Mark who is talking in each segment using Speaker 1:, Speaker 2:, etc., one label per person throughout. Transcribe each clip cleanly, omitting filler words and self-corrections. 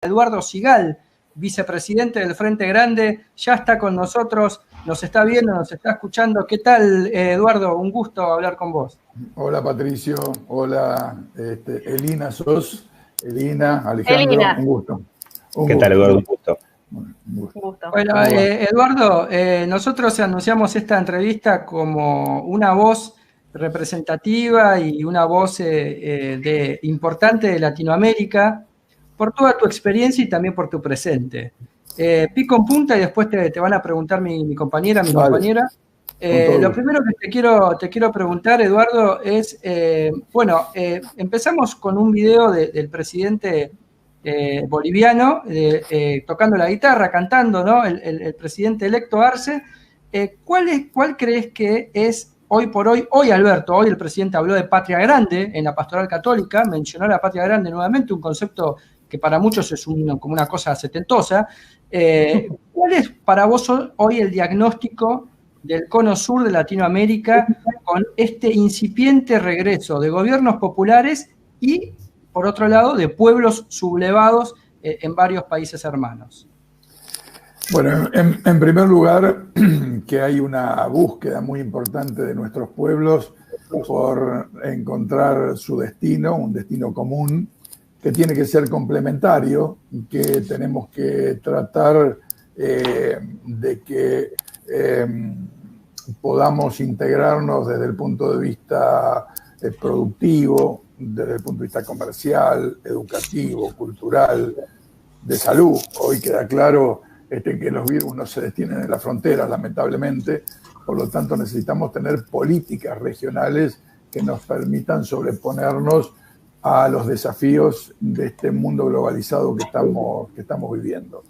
Speaker 1: Eduardo Sigal, vicepresidente del Frente Grande, ya está con nosotros, nos está viendo, nos está escuchando. ¿Qué tal, Eduardo? Un gusto hablar con vos.
Speaker 2: Hola, Patricio. Hola, Elina sos. Elina, Alejandro,
Speaker 3: Elina.
Speaker 2: un gusto.
Speaker 4: ¿Qué tal, Eduardo? Un gusto.
Speaker 3: Un gusto.
Speaker 1: Bueno, Eduardo, nosotros anunciamos esta entrevista como una voz representativa y una voz importante de Latinoamérica por toda tu experiencia y también por tu presente. Pico en punta y después te van a preguntar mi compañera. Lo primero que te quiero preguntar, Eduardo, es, empezamos con un video del presidente boliviano tocando la guitarra, cantando, ¿no? El presidente electo Arce. ¿Cuál crees que es hoy por hoy, Alberto, hoy el presidente habló de patria grande en la pastoral católica, mencionó la patria grande nuevamente, un concepto que para muchos es como una cosa setentosa? ¿Cuál es para vos hoy el diagnóstico del cono sur de Latinoamérica con este incipiente regreso de gobiernos populares y, por otro lado, de pueblos sublevados en varios países hermanos?
Speaker 2: Bueno, en primer lugar, que hay una búsqueda muy importante de nuestros pueblos por encontrar su destino, un destino común, que tiene que ser complementario, que tenemos que tratar de que podamos integrarnos desde el punto de vista productivo, desde el punto de vista comercial, educativo, cultural, de salud. Hoy queda claro que los virus no se detienen en las fronteras, lamentablemente. Por lo tanto, necesitamos tener políticas regionales que nos permitan sobreponernos a los desafíos de este mundo globalizado que estamos viviendo.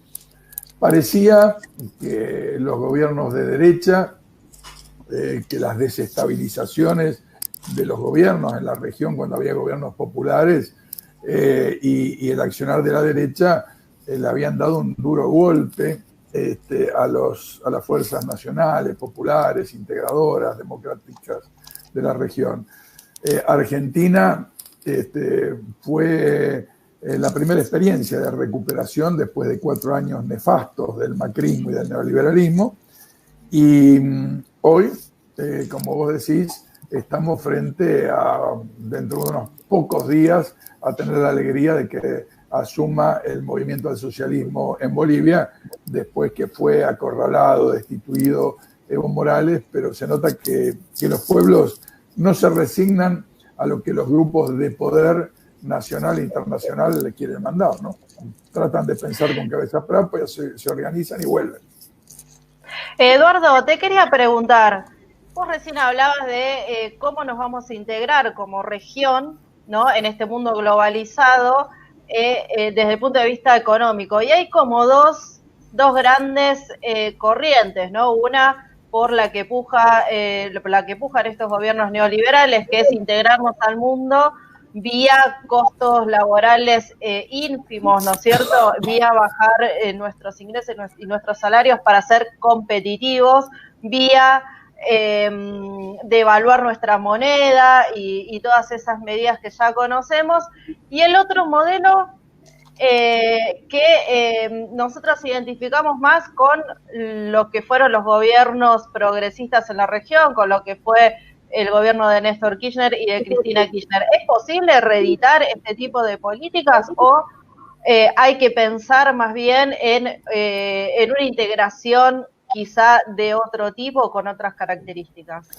Speaker 2: Parecía que los gobiernos de derecha, que las desestabilizaciones de los gobiernos en la región cuando había gobiernos populares y el accionar de la derecha le habían dado un duro golpe a las fuerzas nacionales, populares, integradoras, democráticas de la región. Argentina fue la primera experiencia de recuperación después de 4 años nefastos del macrismo y del neoliberalismo. Y hoy, como vos decís, estamos frente a, dentro de unos pocos días, a tener la alegría de que asuma el movimiento al socialismo en Bolivia, después que fue acorralado, destituido Evo Morales, pero se nota que los pueblos no se resignan a lo que los grupos de poder nacional e internacional le quieren mandar, ¿no? Tratan de pensar con cabeza propia, se organizan y vuelven.
Speaker 3: Eduardo, te quería preguntar, vos recién hablabas de cómo nos vamos a integrar como región, ¿no?, en este mundo globalizado desde el punto de vista económico. Y hay como dos grandes corrientes, ¿no? Una por la que pujan estos gobiernos neoliberales, que es integrarnos al mundo vía costos laborales ínfimos, ¿no es cierto?, vía bajar nuestros ingresos y nuestros salarios para ser competitivos, vía devaluar nuestra moneda y todas esas medidas que ya conocemos. Y el otro modelo que nosotros identificamos más con lo que fueron los gobiernos progresistas en la región, con lo que fue el gobierno de Néstor Kirchner y de Cristina Kirchner. ¿Es posible reeditar este tipo de políticas o hay que pensar más bien en una integración quizá de otro tipo, con otras características?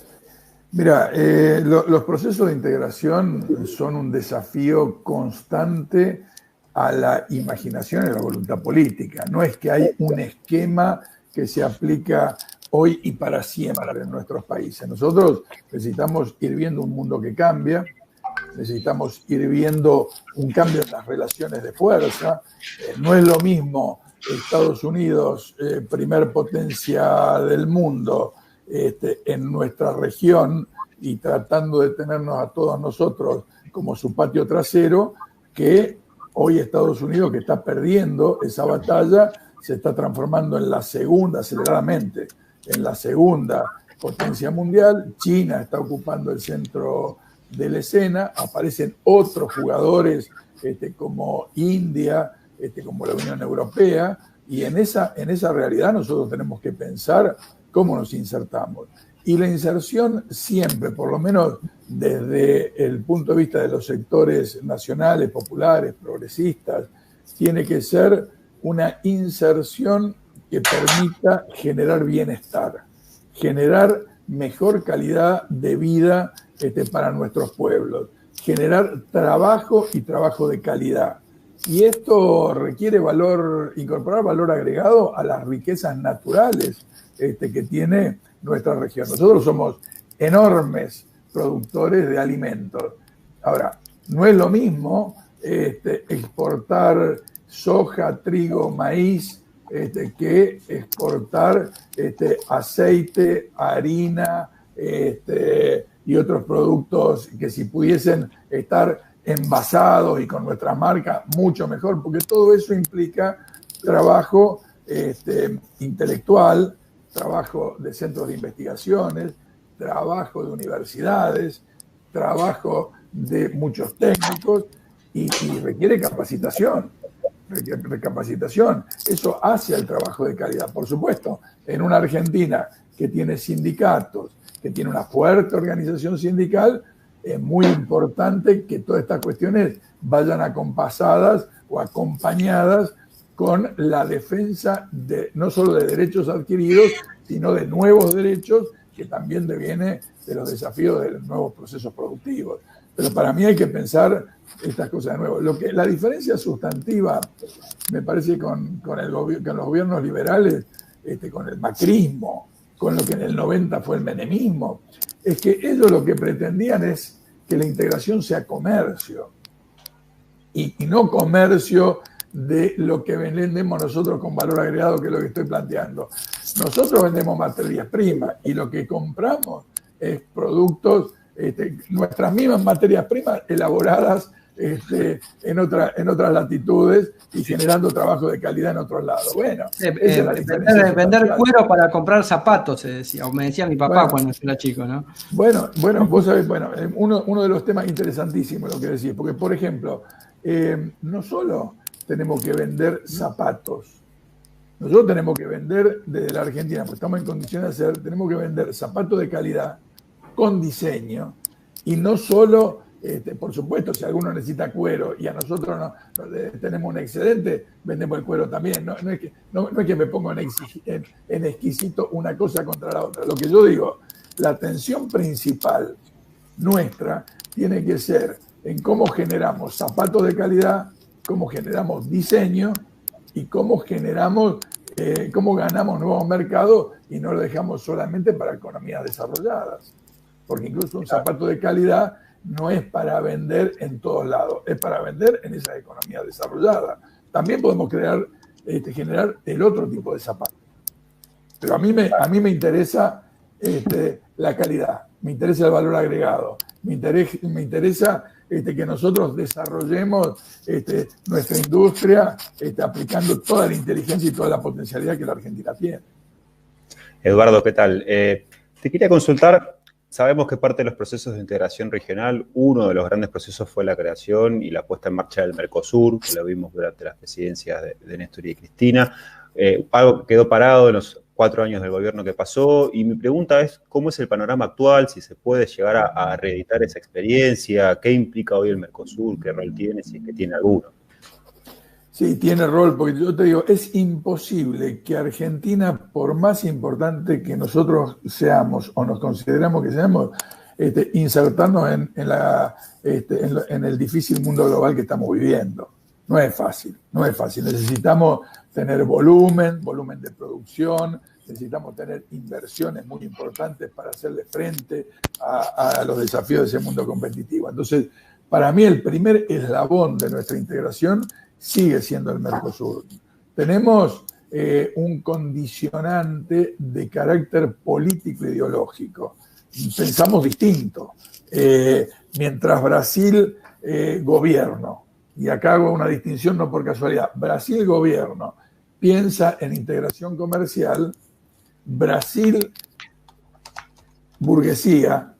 Speaker 2: Mira, los procesos de integración son un desafío constante a la imaginación y a la voluntad política. No es que hay un esquema que se aplica hoy y para siempre en nuestros países. Nosotros necesitamos ir viendo un mundo que cambia, necesitamos ir viendo un cambio en las relaciones de fuerza. No es lo mismo Estados Unidos, primer potencia del mundo, en nuestra región y tratando de tenernos a todos nosotros como su patio trasero, que hoy Estados Unidos, que está perdiendo esa batalla, se está transformando en la segunda, aceleradamente, en la segunda potencia mundial. China está ocupando el centro de la escena, aparecen otros jugadores como India, como la Unión Europea, y en esa realidad nosotros tenemos que pensar cómo nos insertamos. Y la inserción siempre, por lo menos desde el punto de vista de los sectores nacionales, populares, progresistas, tiene que ser una inserción que permita generar bienestar, generar mejor calidad de vida para nuestros pueblos, generar trabajo y trabajo de calidad. Y esto requiere incorporar valor agregado a las riquezas naturales que tiene nuestra región. Nosotros somos enormes productores de alimentos. Ahora, no es lo mismo exportar soja, trigo, maíz, que exportar aceite, harina y otros productos que si pudiesen estar envasados y con nuestra marca, mucho mejor, porque todo eso implica trabajo intelectual, trabajo de centros de investigaciones, trabajo de universidades, trabajo de muchos técnicos y requiere capacitación. Eso hace el trabajo de calidad. Por supuesto, en una Argentina que tiene sindicatos, que tiene una fuerte organización sindical, es muy importante que todas estas cuestiones vayan acompasadas o acompañadas con la defensa no solo de derechos adquiridos, sino de nuevos derechos que también deviene de los desafíos de los nuevos procesos productivos. Pero para mí hay que pensar estas cosas de nuevo. La diferencia sustantiva, me parece, con los gobiernos liberales, con el macrismo, con lo que en el 90 fue el menemismo, es que ellos lo que pretendían es que la integración sea comercio y no comercio de lo que vendemos nosotros con valor agregado, que es lo que estoy planteando. Nosotros vendemos materias primas y lo que compramos es productos, nuestras mismas materias primas elaboradas en otras latitudes y generando trabajo de calidad en otros lados. Bueno,
Speaker 1: vender cuero para comprar zapatos, se decía, o me decía mi papá cuando yo era chico, ¿no?
Speaker 2: Bueno, vos sabés, uno de los temas interesantísimos lo que decís, porque, por ejemplo, no solo tenemos que vender zapatos, nosotros tenemos que vender desde la Argentina, porque estamos en condiciones de tenemos que vender zapatos de calidad, con diseño, y no solo, por supuesto, si alguno necesita cuero y a nosotros tenemos un excedente, vendemos el cuero también. No es que me pongo en exquisito una cosa contra la otra. Lo que yo digo, la atención principal nuestra tiene que ser en cómo generamos zapatos de calidad, cómo generamos diseño y cómo ganamos nuevos mercados y no lo dejamos solamente para economías desarrolladas. Porque incluso un zapato de calidad no es para vender en todos lados, es para vender en esas economías desarrolladas. También podemos generar el otro tipo de zapatos. Pero a mí me interesa la calidad, me interesa el valor agregado, me interesa que nosotros desarrollemos nuestra industria aplicando toda la inteligencia y toda la potencialidad que la Argentina tiene.
Speaker 4: Eduardo, ¿qué tal? Te quería consultar. Sabemos que parte de los procesos de integración regional, uno de los grandes procesos fue la creación y la puesta en marcha del Mercosur, que lo vimos durante las presidencias de Néstor y de Cristina. Algo que quedó parado en los 4 años del gobierno que pasó. Y mi pregunta es, ¿cómo es el panorama actual? Si se puede llegar a reeditar esa experiencia, ¿qué implica hoy el Mercosur? ¿Qué rol tiene? Si es que tiene alguno.
Speaker 2: Sí, tiene rol, porque yo te digo, es imposible que Argentina, por más importante que nosotros seamos o nos consideramos que seamos, insertarnos en el difícil mundo global que estamos viviendo. No es fácil. Necesitamos tener volumen de producción, necesitamos tener inversiones muy importantes para hacerle frente a los desafíos de ese mundo competitivo. Entonces, para mí el primer eslabón de nuestra integración sigue siendo el Mercosur. Tenemos un condicionante de carácter político-ideológico. Pensamos distinto. Mientras Brasil gobierno, y acá hago una distinción no por casualidad, Brasil gobierno piensa en integración comercial, Brasil burguesía,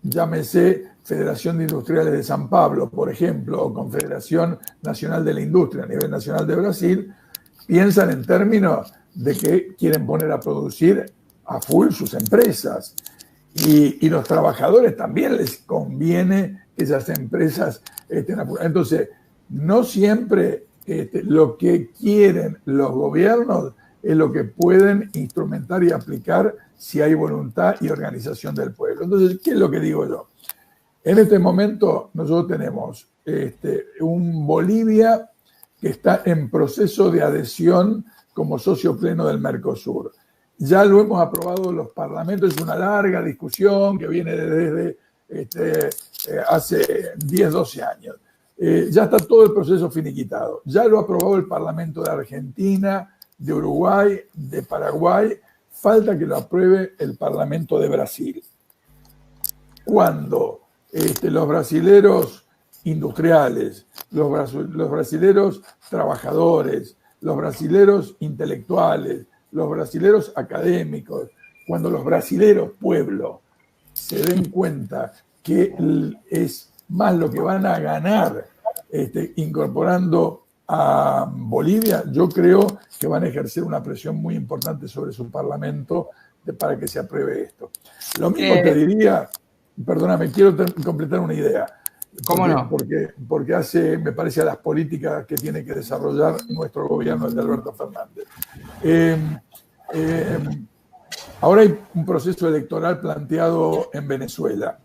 Speaker 2: llámese Federación de Industriales de San Pablo, por ejemplo, o Confederación Nacional de la Industria a nivel nacional de Brasil, piensan en términos de que quieren poner a producir a full sus empresas. Y los trabajadores también les conviene que esas empresas estén apuradas. Entonces, no siempre lo que quieren los gobiernos es lo que pueden instrumentar y aplicar si hay voluntad y organización del pueblo. Entonces, ¿qué es lo que digo yo? En este momento nosotros tenemos un Bolivia que está en proceso de adhesión como socio pleno del Mercosur. Ya lo hemos aprobado los parlamentos, es una larga discusión que viene desde hace 10, 12 años. Ya está todo el proceso finiquitado. Ya lo ha aprobado el Parlamento de Argentina, de Uruguay, de Paraguay. Falta que lo apruebe el Parlamento de Brasil. Cuando los brasileros industriales, los brasileros trabajadores, los brasileros intelectuales, los brasileros académicos, cuando los brasileros pueblo se den cuenta que es más lo que van a ganar incorporando a Bolivia, yo creo que van a ejercer una presión muy importante sobre su parlamento para que se apruebe esto. Lo mismo te diría, perdóname, quiero completar una idea.
Speaker 1: ¿Cómo no?
Speaker 2: Porque hace, me parece, a las políticas que tiene que desarrollar nuestro gobierno, el de Alberto Fernández. Ahora hay un proceso electoral planteado en Venezuela.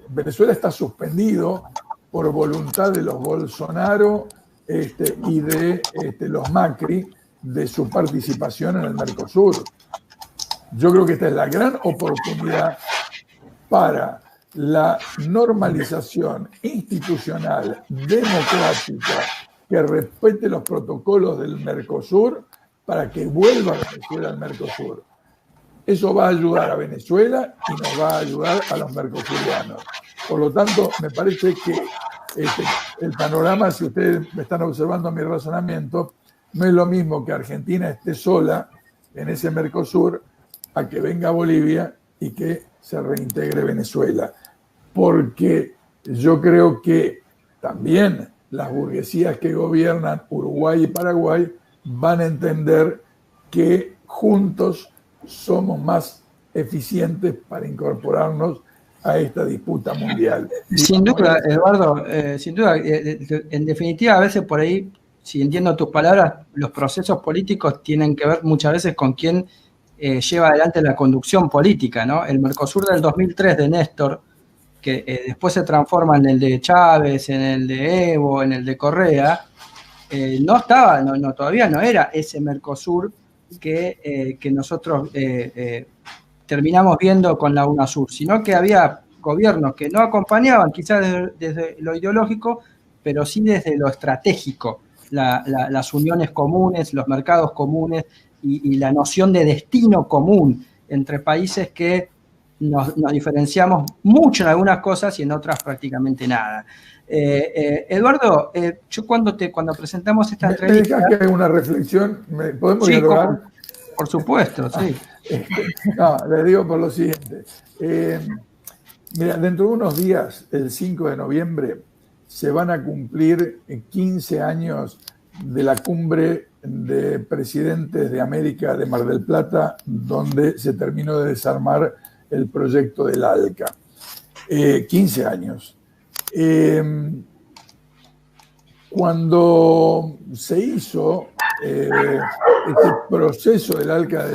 Speaker 2: Venezuela está suspendido por voluntad de los Bolsonaro y de los Macri de su participación en el Mercosur. Yo creo que esta es la gran oportunidad para la normalización institucional, democrática, que respete los protocolos del Mercosur para que vuelva Venezuela al Mercosur. Eso va a ayudar a Venezuela y nos va a ayudar a los mercosurianos. Por lo tanto, me parece que el panorama, si ustedes me están observando mi razonamiento, no es lo mismo que Argentina esté sola en ese Mercosur a que venga Bolivia y que se reintegre Venezuela. Porque yo creo que también las burguesías que gobiernan Uruguay y Paraguay van a entender que juntos somos más eficientes para incorporarnos a esta disputa mundial.
Speaker 1: Sin duda, Eduardo, sin duda, en definitiva, a veces por ahí, si entiendo tus palabras, los procesos políticos tienen que ver muchas veces con quién lleva adelante la conducción política, ¿no? El Mercosur del 2003 de Néstor, que después se transforma en el de Chávez, en el de Evo, en el de Correa, todavía no era ese Mercosur que nosotros terminamos viendo con la UNASUR, sino que había gobiernos que no acompañaban quizás desde lo ideológico, pero sí desde lo estratégico, las uniones comunes, los mercados comunes y la noción de destino común entre países que nos diferenciamos mucho en algunas cosas y en otras prácticamente nada. Eduardo, yo cuando presentamos esta entrevista...
Speaker 2: ¿Me dejas que haga una reflexión? ¿Podemos
Speaker 1: sí,
Speaker 2: dialogar?
Speaker 1: Por supuesto, sí.
Speaker 2: No, les digo por lo siguiente. Mira, dentro de unos días, el 5 de noviembre, se van a cumplir 15 años de la cumbre de presidentes de América de Mar del Plata, donde se terminó de desarmar el proyecto del ALCA. 15 años. Cuando se hizo este proceso del ALCA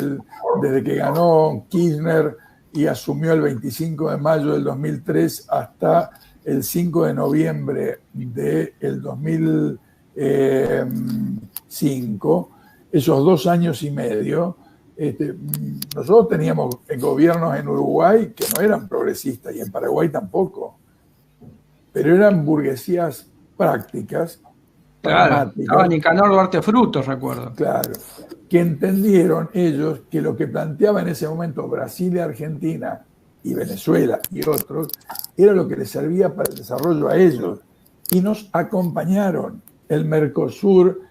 Speaker 2: desde que ganó Kirchner y asumió el 25 de mayo del 2003 hasta el 5 de noviembre del 2005, esos 2 años y medio, nosotros teníamos gobiernos en Uruguay que no eran progresistas y en Paraguay tampoco, pero eran burguesías prácticas.
Speaker 1: Claro, estaba Nicanor Duarte Frutos, recuerdo.
Speaker 2: Claro, que entendieron ellos que lo que planteaba en ese momento Brasil y Argentina y Venezuela y otros era lo que les servía para el desarrollo a ellos y nos acompañaron. El Mercosur,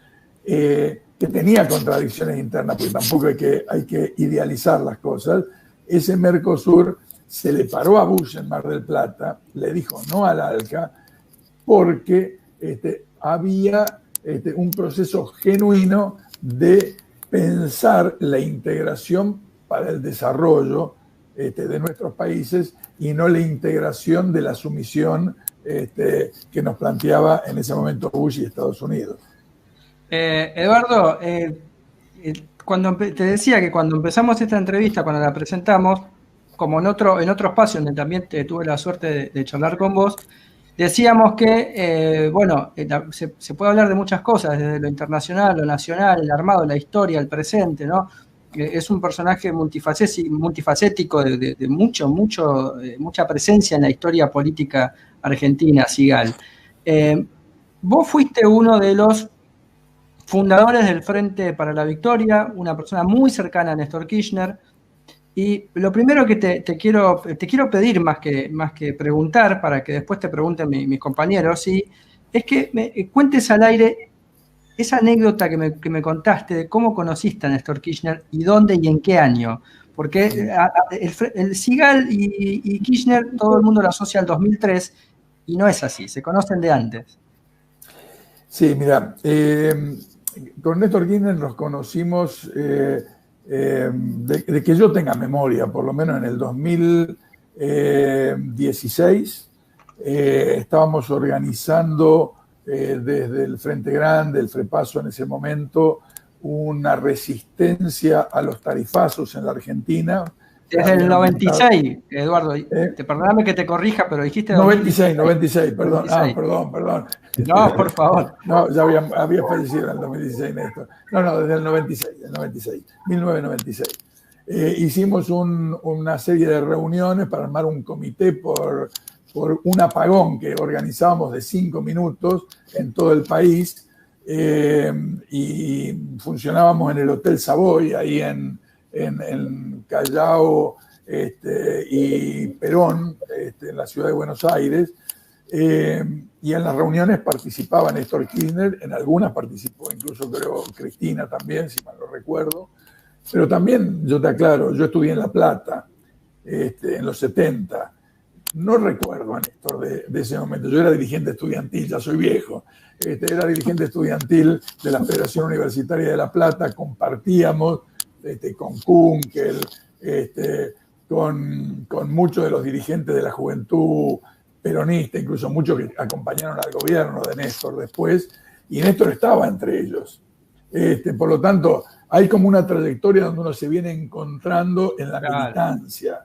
Speaker 2: que tenía contradicciones internas, porque tampoco hay que idealizar las cosas, ese Mercosur se le paró a Bush en Mar del Plata, le dijo no al ALCA, porque había un proceso genuino de pensar la integración para el desarrollo de nuestros países y no la integración de la sumisión que nos planteaba en ese momento Bush y Estados Unidos.
Speaker 1: Eduardo, te decía que cuando empezamos esta entrevista, cuando la presentamos, como en otro espacio donde también tuve la suerte de charlar con vos, decíamos que, se puede hablar de muchas cosas, desde lo internacional, lo nacional, el armado, la historia, el presente, ¿no? Es un personaje multifacético de mucha presencia en la historia política argentina, Sigal. Vos fuiste uno de los fundadores del Frente para la Victoria, una persona muy cercana a Néstor Kirchner, y lo primero que te quiero pedir, más que preguntar, para que después te pregunten mis compañeros, ¿sí?, es que me cuentes al aire esa anécdota que me contaste de cómo conociste a Néstor Kirchner y dónde y en qué año. Porque el Sigal y Kirchner, todo el mundo lo asocia al 2003, y no es así, se conocen de antes.
Speaker 2: Sí, mira, con Néstor Kirchner nos conocimos de que yo tenga memoria, por lo menos en el 2016, estábamos organizando desde el Frente Grande, el Frepaso en ese momento, una resistencia a los tarifazos en la Argentina.
Speaker 1: Desde el 96, Eduardo, perdóname que te corrija, pero dijiste...
Speaker 2: 96, perdón. 96. Perdón.
Speaker 1: No, por favor.
Speaker 2: No, ya había fallecido en el 2016, Néstor. No, desde el 96, 1996. Hicimos una serie de reuniones para armar un comité por un apagón que organizábamos de 5 minutos en todo el país, y funcionábamos en el Hotel Savoy, ahí en Callao y Perón, en la ciudad de Buenos Aires, y en las reuniones participaba Néstor Kirchner, en algunas participó incluso creo Cristina también, si mal no recuerdo, pero también, yo te aclaro, yo estudié en La Plata en los 70, no recuerdo a Néstor de ese momento, yo era dirigente estudiantil, ya soy viejo, era dirigente estudiantil de la Federación Universitaria de La Plata, compartíamos con Kunkel, con muchos de los dirigentes de la juventud peronista, incluso muchos que acompañaron al gobierno de Néstor después, y Néstor estaba entre ellos. Por lo tanto, hay como una trayectoria donde uno se viene encontrando en la militancia.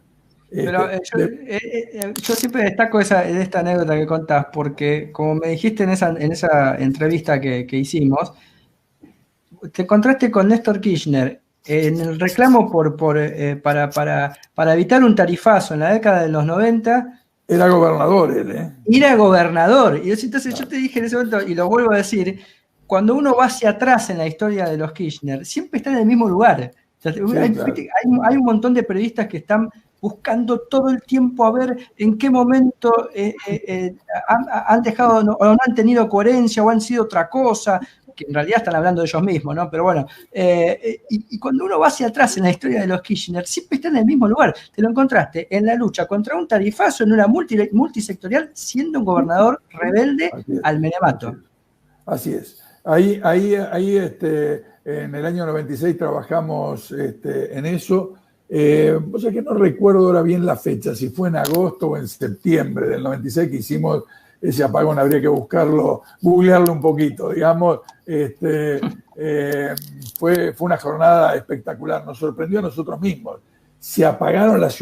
Speaker 1: Pero yo siempre destaco esta anécdota que contás, porque como me dijiste en esa entrevista que hicimos, te encontraste con Néstor Kirchner en el reclamo para evitar un tarifazo en la década de los 90.
Speaker 2: Era gobernador él,
Speaker 1: Era gobernador. Y entonces yo te dije en ese momento, y lo vuelvo a decir, cuando uno va hacia atrás en la historia de los Kirchner, siempre está en el mismo lugar. O sea, hay un montón de periodistas que están buscando todo el tiempo a ver en qué momento han dejado o no han tenido coherencia o han sido otra cosa, que en realidad están hablando de ellos mismos, ¿no? Pero bueno, y cuando uno va hacia atrás en la historia de los Kirchner, siempre está en el mismo lugar. Te lo encontraste en la lucha contra un tarifazo en una multisectorial, siendo un gobernador rebelde al menemato.
Speaker 2: Así es. Ahí en el año 96 trabajamos en eso. O sea que no recuerdo ahora bien la fecha, si fue en agosto o en septiembre del 96 que hicimos ese apagón, habría que buscarlo, googlearlo un poquito, digamos. Fue una jornada espectacular, nos sorprendió a nosotros mismos. Se apagaron las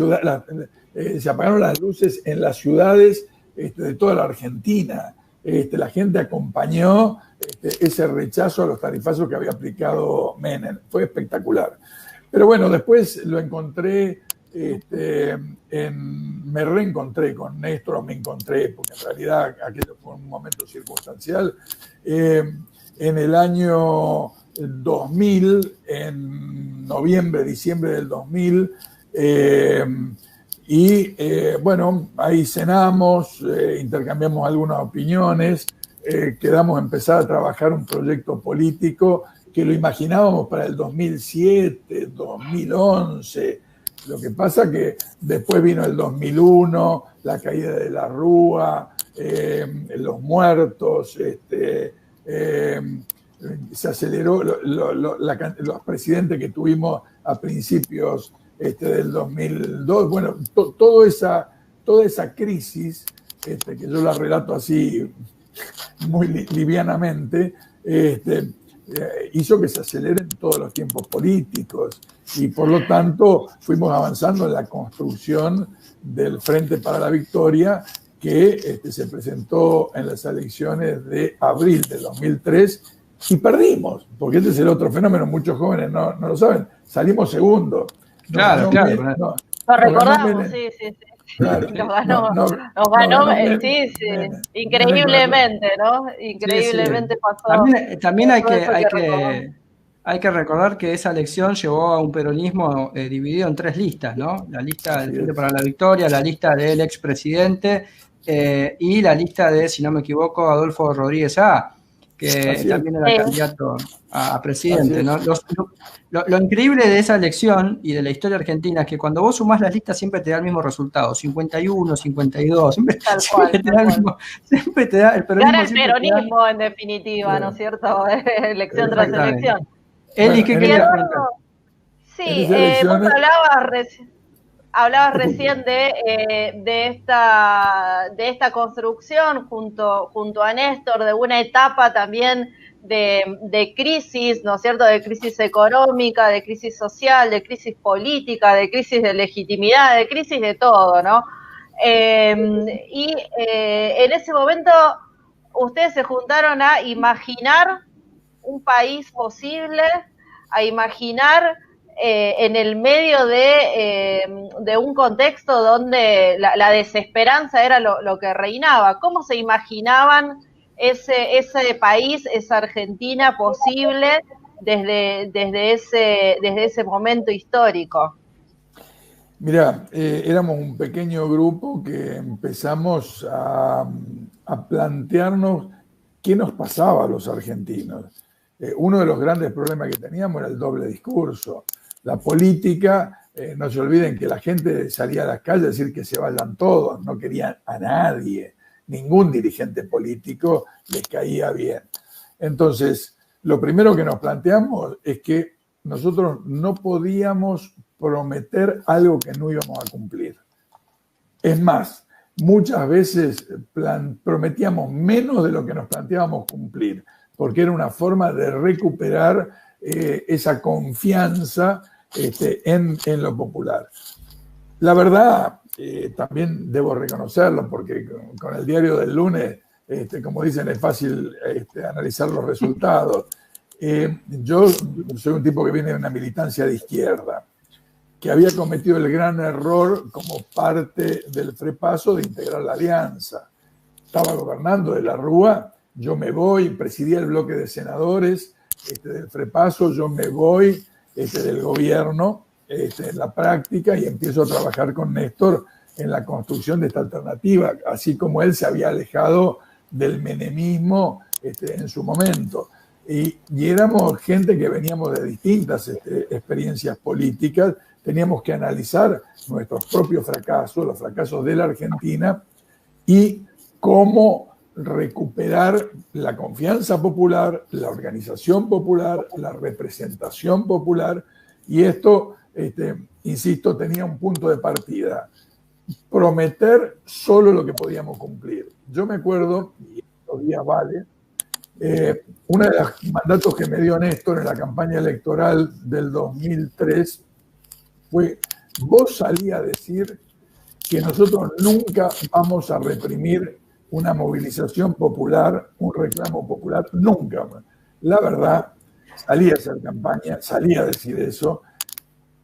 Speaker 2: luces en las ciudades de toda la Argentina. La gente acompañó ese rechazo a los tarifazos que había aplicado Menem. Fue espectacular. Pero bueno, después lo encontré, me reencontré con Néstor, o me encontré, porque en realidad aquello fue un momento circunstancial, en el año 2000, en noviembre, diciembre del 2000, bueno, ahí cenamos, intercambiamos algunas opiniones, quedamos a empezar a trabajar un proyecto político que lo imaginábamos para el 2007, 2011, Lo que pasa que después vino el 2001, la caída de la Rúa, los muertos, se aceleró los presidentes que tuvimos a principios del 2002. Bueno, toda esa crisis, que yo la relato así muy livianamente, hizo que se aceleren todos los tiempos políticos y por lo tanto fuimos avanzando en la construcción del Frente para la Victoria que se presentó en las elecciones de abril de 2003 y perdimos, porque este es el otro fenómeno, muchos jóvenes no lo saben, salimos segundo.
Speaker 1: Claro.
Speaker 3: Lo recordamos, sí.
Speaker 2: Claro,
Speaker 3: nos ganó, sí, increíblemente, ¿no? Increíblemente
Speaker 1: sí.
Speaker 3: pasó.
Speaker 1: También hay que recordar que esa elección llevó a un peronismo dividido en 3 listas, ¿no? La lista del Frente para la Victoria, la lista del expresidente y la lista de, si no me equivoco, Adolfo Rodríguez A., que también era candidato a presidente, ¿no? Lo increíble de esa elección y de la historia argentina es que cuando vos sumás las listas siempre te da el mismo resultado, 51, 52, siempre te da el peronismo.
Speaker 3: Gana el peronismo en definitiva, ¿no es cierto? Elección tras elección.
Speaker 1: Eli, ¿qué querías preguntar?
Speaker 3: Sí, vos hablabas recién de esta construcción junto a Néstor, de una etapa también de crisis, ¿no es cierto?, de crisis económica, de crisis social, de crisis política, de crisis de legitimidad, de crisis de todo, ¿no? Y en ese momento ustedes se juntaron a imaginar un país posible, a imaginar en el medio de un contexto donde la desesperanza era lo que reinaba. ¿Cómo se imaginaban ese país, esa Argentina posible desde ese momento histórico?
Speaker 2: Mirá, éramos un pequeño grupo que empezamos a plantearnos qué nos pasaba a los argentinos. Uno de los grandes problemas que teníamos era el doble discurso. La política, no se olviden que la gente salía a las calles a decir que se vayan todos, no querían a nadie, ningún dirigente político les caía bien. Entonces, lo primero que nos planteamos es que nosotros no podíamos prometer algo que no íbamos a cumplir. Es más, muchas veces prometíamos menos de lo que nos planteábamos cumplir, porque era una forma de recuperar esa confianza en lo popular. La verdad, también debo reconocerlo, porque con el diario del lunes, como dicen, es fácil analizar los resultados. Yo soy un tipo que viene de una militancia de izquierda, que había cometido el gran error como parte del FREPASO de integrar la alianza. Estaba gobernando de la Rúa, yo me voy, presidía el bloque de senadores del FREPASO, yo me voy del gobierno en la práctica y empiezo a trabajar con Néstor en la construcción de esta alternativa, así como él se había alejado del menemismo en su momento. Y éramos gente que veníamos de distintas experiencias políticas, teníamos que analizar nuestros propios fracasos, los fracasos de la Argentina y cómo recuperar la confianza popular, la organización popular, la representación popular, y esto, insisto, tenía un punto de partida: prometer solo lo que podíamos cumplir. Yo me acuerdo, y estos días vale, uno de los mandatos que me dio Néstor en la campaña electoral del 2003 fue: vos salí a decir que nosotros nunca vamos a reprimir una movilización popular, un reclamo popular, nunca. La verdad, salí a hacer campaña, salí a decir eso,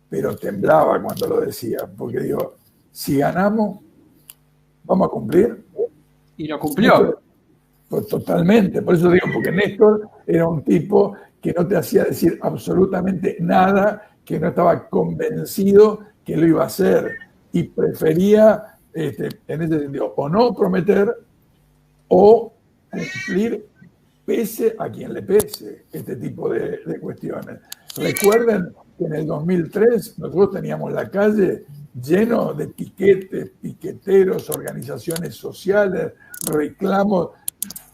Speaker 2: pero temblaba cuando lo decía, porque digo, si ganamos, vamos a cumplir.
Speaker 1: Y lo cumplió.
Speaker 2: Pues totalmente, por eso digo, porque Néstor era un tipo que no te hacía decir absolutamente nada, que no estaba convencido que lo iba a hacer y prefería, en ese sentido, o no prometer o cumplir pese a quien le pese este tipo de cuestiones. Recuerden que en el 2003 nosotros teníamos la calle lleno de piquetes, piqueteros, organizaciones sociales, reclamos.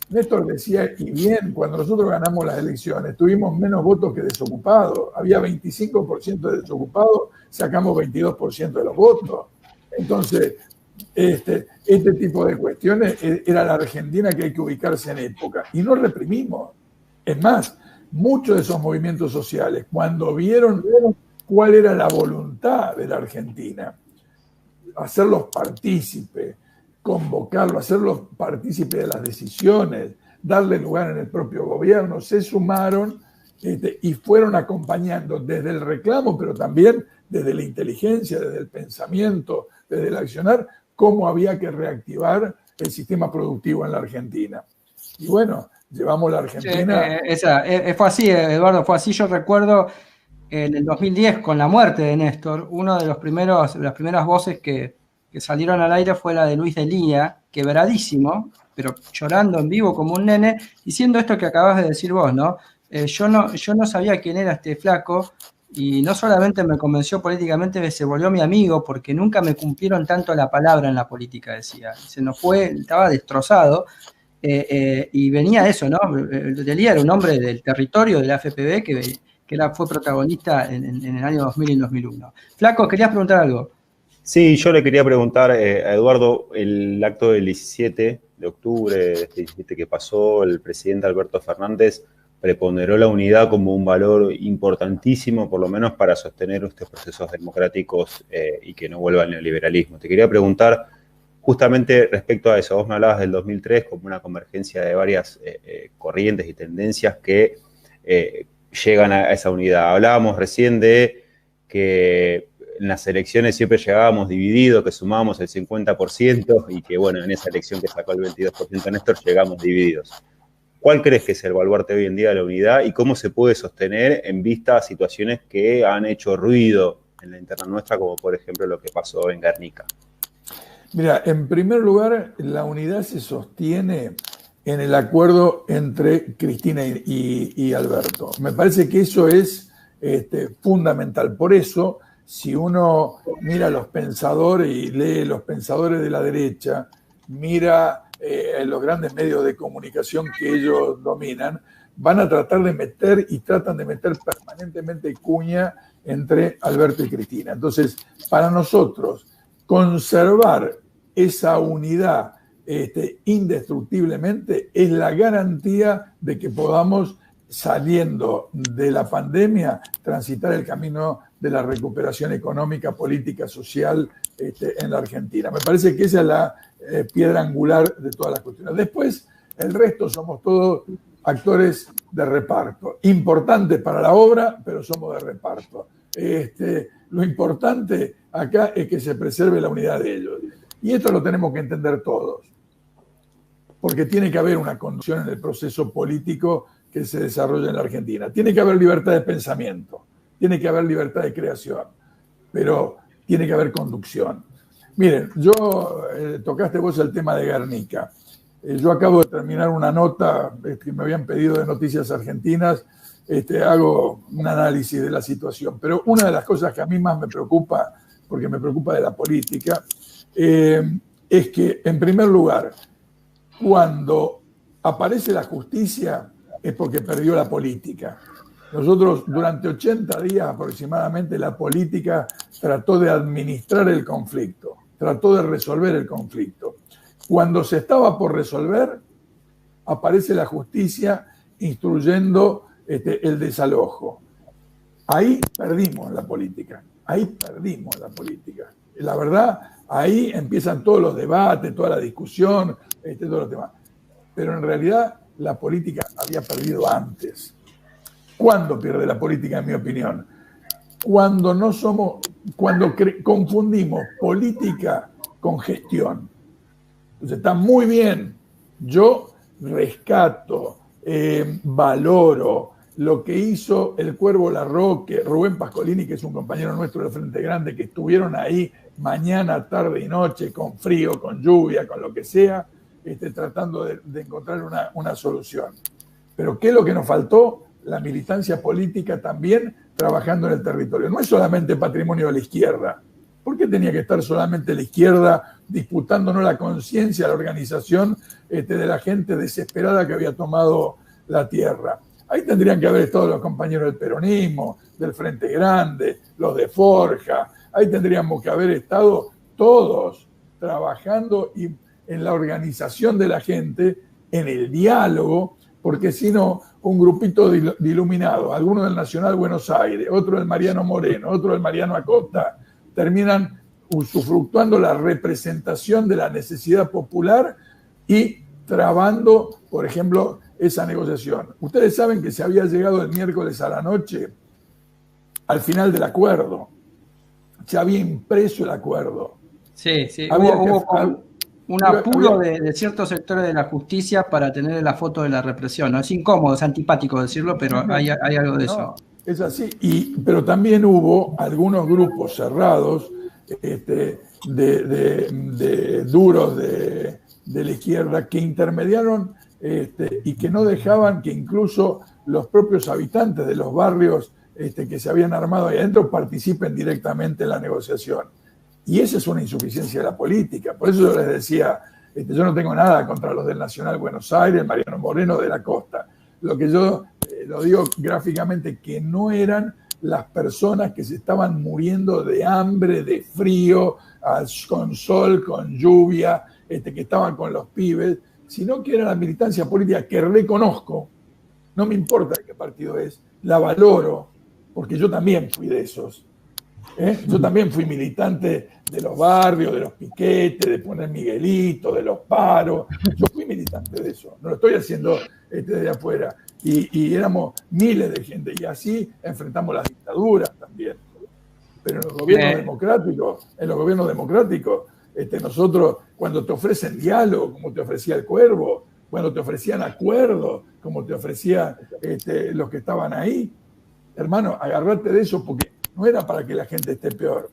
Speaker 2: Néstor decía, y bien, cuando nosotros ganamos las elecciones, tuvimos menos votos que desocupados. Había 25% de desocupados, sacamos 22% de los votos. Entonces, este tipo de cuestiones era la Argentina que hay que ubicarse en época. Y no reprimimos. Es más, muchos de esos movimientos sociales, cuando vieron cuál era la voluntad de la Argentina, hacerlos partícipes, convocarlos, hacerlos partícipes de las decisiones, darle lugar en el propio gobierno, se sumaron y fueron acompañando desde el reclamo, pero también desde la inteligencia, desde el pensamiento, desde el accionar, cómo había que reactivar el sistema productivo en la Argentina. Y bueno, llevamos la Argentina...
Speaker 1: Fue así, Eduardo, fue así. Yo recuerdo en el 2010, con la muerte de Néstor, una de las primeras voces que salieron al aire fue la de Luis de Lía, quebradísimo, pero llorando en vivo como un nene, diciendo esto que acabas de decir vos, ¿no? Yo no sabía quién era este flaco, y no solamente me convenció políticamente, se volvió mi amigo, porque nunca me cumplieron tanto la palabra en la política, decía. Se nos fue, estaba destrozado, y venía eso, ¿no? De Lía era un hombre del territorio de la FPV que fue protagonista en el año 2000 y 2001. Flaco, ¿querías preguntar algo?
Speaker 4: Sí, yo le quería preguntar a Eduardo, el acto del 17 de octubre, este 17 que pasó, el presidente Alberto Fernández preponderó la unidad como un valor importantísimo, por lo menos para sostener estos procesos democráticos y que no vuelva al neoliberalismo. Te quería preguntar justamente respecto a eso. Vos me hablabas del 2003 como una convergencia de varias corrientes y tendencias que llegan a esa unidad. Hablábamos recién de que en las elecciones siempre llegábamos divididos, que sumábamos el 50% y que, bueno, en esa elección que sacó el 22% Néstor, llegamos divididos. ¿Cuál crees que es el baluarte hoy en día de la unidad y cómo se puede sostener en vista a situaciones que han hecho ruido en la interna nuestra, como por ejemplo lo que pasó en Guernica?
Speaker 2: Mira, en primer lugar, la unidad se sostiene en el acuerdo entre Cristina y Alberto. Me parece que eso es fundamental. Por eso, si uno mira a los pensadores y lee los pensadores de la derecha, mira los grandes medios de comunicación que ellos dominan, van a tratar de meter y tratan de meter permanentemente cuña entre Alberto y Cristina. Entonces, para nosotros, conservar esa unidad indestructiblemente es la garantía de que podamos, saliendo de la pandemia, transitar el camino de la recuperación económica, política, social en la Argentina. Me parece que esa es la piedra angular de todas las cuestiones. Después, el resto somos todos actores de reparto. Importantes para la obra, pero somos de reparto. Lo importante acá es que se preserve la unidad de ellos. Y esto lo tenemos que entender todos, porque tiene que haber una conducción en el proceso político que se desarrolla en la Argentina. Tiene que haber libertad de pensamiento, tiene que haber libertad de creación, pero tiene que haber conducción. Miren, tocaste vos el tema de Guernica. Yo acabo de terminar una nota que me habían pedido de Noticias Argentinas. Hago un análisis de la situación, pero una de las cosas que a mí más me preocupa, porque me preocupa de la política, es que, en primer lugar, cuando aparece la justicia es porque perdió la política. Nosotros, durante 80 días aproximadamente, la política trató de administrar el conflicto, trató de resolver el conflicto. Cuando se estaba por resolver, aparece la justicia instruyendo el desalojo. Ahí perdimos la política, La verdad, ahí empiezan todos los debates, toda la discusión, todos los temas. Pero en realidad la política había perdido antes. ¿Cuándo pierde la política, en mi opinión? Cuando confundimos política con gestión. Entonces está muy bien. Yo rescato, valoro lo que hizo el Cuervo Larroque, Rubén Pascolini, que es un compañero nuestro del Frente Grande, que estuvieron ahí mañana, tarde y noche, con frío, con lluvia, con lo que sea, tratando de encontrar una solución. Pero ¿qué es lo que nos faltó? La militancia política también trabajando en el territorio. No es solamente patrimonio de la izquierda. ¿Por qué tenía que estar solamente la izquierda disputándonos la conciencia, la organización de la gente desesperada que había tomado la tierra? Ahí tendrían que haber estado los compañeros del peronismo, del Frente Grande, los de Forja. Ahí tendríamos que haber estado todos trabajando en la organización de la gente, en el diálogo, porque si no, un grupito de iluminados, algunos del Nacional Buenos Aires, otro del Mariano Moreno, otro del Mariano Acosta, terminan usufructuando la representación de la necesidad popular y trabando, por ejemplo, esa negociación. Ustedes saben que se había llegado el miércoles a la noche al final del acuerdo. Se había impreso el acuerdo.
Speaker 1: Sí, sí. Hubo un apuro de ciertos sectores de la justicia para tener la foto de la represión, ¿no? Es incómodo, es antipático decirlo, pero hay algo de eso.
Speaker 2: Es así, pero también hubo algunos grupos cerrados de duros de la izquierda que intermediaron y que no dejaban que incluso los propios habitantes de los barrios que se habían armado ahí adentro participen directamente en la negociación. Y esa es una insuficiencia de la política. Por eso yo les decía, yo no tengo nada contra los del Nacional Buenos Aires, Mariano Moreno, de la Costa. Lo que yo lo digo gráficamente, que no eran las personas que se estaban muriendo de hambre, de frío, con sol, con lluvia, que estaban con los pibes, sino que era la militancia política que reconozco, no me importa de qué partido es, la valoro, porque yo también fui de esos. Yo también fui militante de los barrios, de los piquetes, de poner Miguelito, de los paros. Yo fui militante de eso, no lo estoy haciendo desde afuera. Y éramos miles de gente, y así enfrentamos las dictaduras también. Pero en los gobiernos democráticos, nosotros, cuando te ofrecen diálogo, como te ofrecía el Cuervo, cuando te ofrecían acuerdos, como te ofrecían los que estaban ahí, hermano, agarrate de eso, porque no era para que la gente esté peor,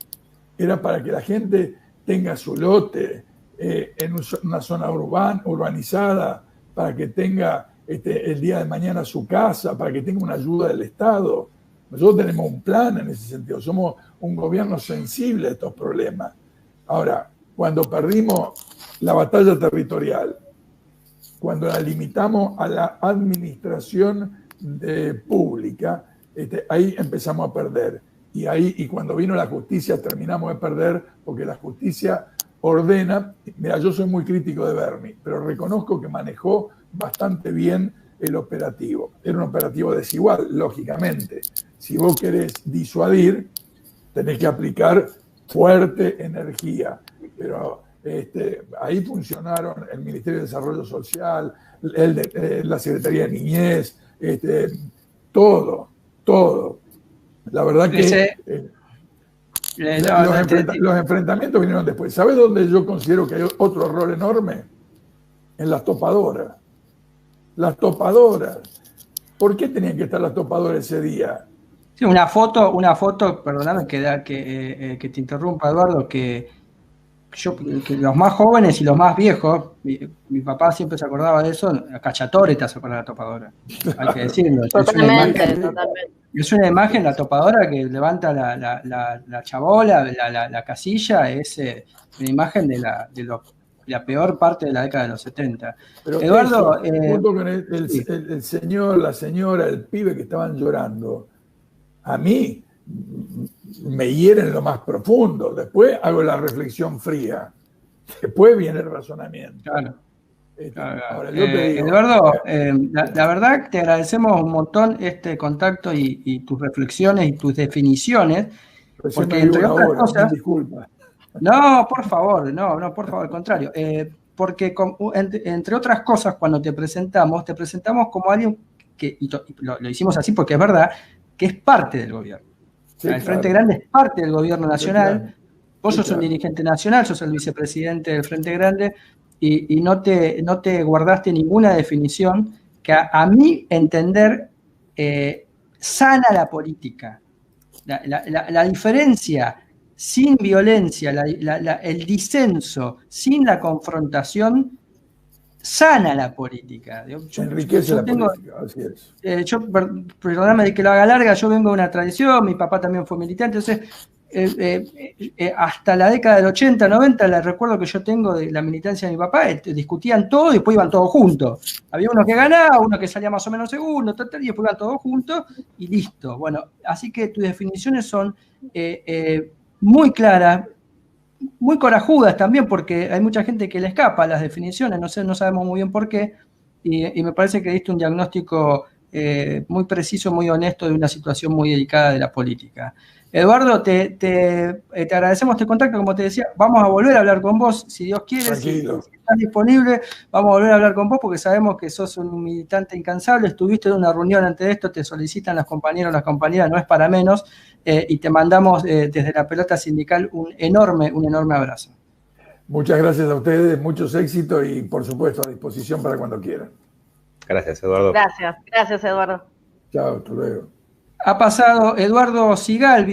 Speaker 2: era para que la gente tenga su lote en una zona urbanizada, para que tenga el día de mañana su casa, para que tenga una ayuda del Estado. Nosotros tenemos un plan en ese sentido, somos un gobierno sensible a estos problemas. Ahora, cuando perdimos la batalla territorial, cuando la limitamos a la administración pública, ahí empezamos a perder. Y cuando vino la justicia terminamos de perder, porque la justicia ordena. Mira, yo soy muy crítico de Berni, pero reconozco que manejó bastante bien el operativo. Era un operativo desigual, lógicamente. Si vos querés disuadir, tenés que aplicar fuerte energía. Pero ahí funcionaron el Ministerio de Desarrollo Social, la Secretaría de Niñez, todo. La verdad que los enfrentamientos vinieron después. ¿Sabes dónde yo considero que hay otro error enorme? En las topadoras. Las topadoras. ¿Por qué tenían que estar las topadoras ese día?
Speaker 1: Sí, una foto, perdóname que te interrumpa, Eduardo, que los más jóvenes y los más viejos, mi papá siempre se acordaba de eso, a Cachatore te hace acordar la topadora, hay que decirlo.
Speaker 3: Totalmente.
Speaker 1: Es una imagen, la topadora que levanta la chabola, la casilla, es una imagen de la peor parte de la década de los 70.
Speaker 2: Pero
Speaker 1: Eduardo,
Speaker 2: junto con el señor, la señora, el pibe que estaban llorando, a mí me hieren en lo más profundo. Después hago la reflexión fría. Después viene el razonamiento.
Speaker 1: Claro.
Speaker 2: Ahora, yo te digo,
Speaker 1: Eduardo, la verdad te agradecemos un montón este contacto y tus reflexiones y tus definiciones. Porque entre otras cosas.
Speaker 2: Disculpa.
Speaker 1: No, por favor, por favor, al contrario. Porque entre otras cosas, cuando te presentamos como alguien que, y lo hicimos así porque es verdad, que es parte del gobierno. Sí, el Frente Grande es parte del gobierno nacional. Sí, vos sos un dirigente nacional, sos el vicepresidente del Frente Grande y no te guardaste ninguna definición que a mi entender sana la política. La diferencia sin violencia, el disenso, sin la confrontación, sana la política.
Speaker 2: Enriquece la política, así es.
Speaker 1: Perdóname que lo haga larga, yo vengo de una tradición, mi papá también fue militante, entonces hasta la década del 80, 90, la recuerdo que yo tengo de la militancia de mi papá, discutían todo y después iban todos juntos. Había uno que ganaba, uno que salía más o menos segundo, y después iban todos juntos y listo. Bueno, así que tus definiciones son muy claras, muy corajudas también, porque hay mucha gente que le escapa a las definiciones, no sabemos muy bien por qué, y me parece que diste un diagnóstico muy preciso, muy honesto de una situación muy delicada de la política. Eduardo, te agradecemos este contacto, como te decía, vamos a volver a hablar con vos, si Dios quiere, si estás disponible, vamos a volver a hablar con vos porque sabemos que sos un militante incansable, estuviste en una reunión antes de esto, te solicitan los compañeros, las compañeras, no es para menos, y te mandamos desde la pelota sindical un enorme abrazo.
Speaker 2: Muchas gracias a ustedes, muchos éxitos y por supuesto a disposición para cuando quieran.
Speaker 4: Gracias, Eduardo.
Speaker 3: Gracias, Eduardo.
Speaker 2: Chao, hasta luego.
Speaker 1: Ha pasado Eduardo Sigal,